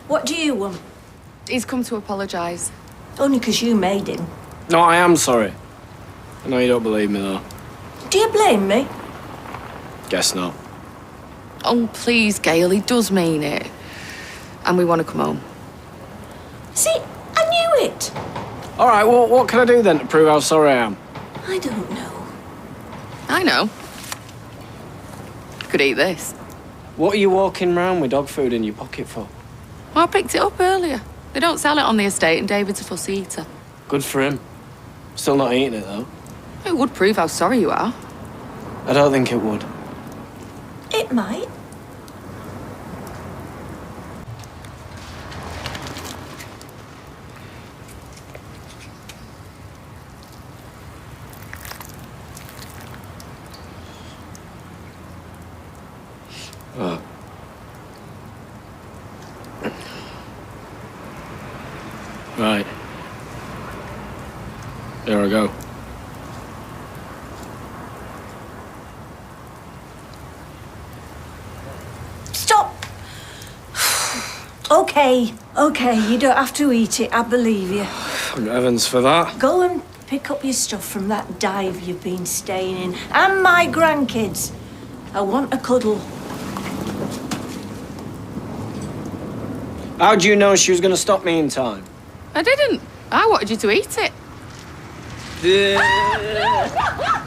What do you want? He's come to apologise. Only 'cause you made him. No, I am sorry. I know you don't believe me, though. Do you blame me? Guess not. Oh, please, Gail, he does mean it. And we want to come home. See, I knew it. All right, well, what can I do then to prove how sorry I am? I don't know. I know. Could eat this. What are you walking round with dog food in your pocket for? Well, I picked it up earlier. They don't sell it on the estate and David's a fussy eater. Good for him. Still not eating it, though. It would prove how sorry you are. I don't think it would. It might. Oh. Right. There I go. Stop! Okay, you don't have to eat it, I believe you. Thank heavens for that. Go and pick up your stuff from that dive you've been staying in. And my grandkids. I want a cuddle. How'd you know she was going to stop me in time? I didn't. I wanted you to eat it. Yeah.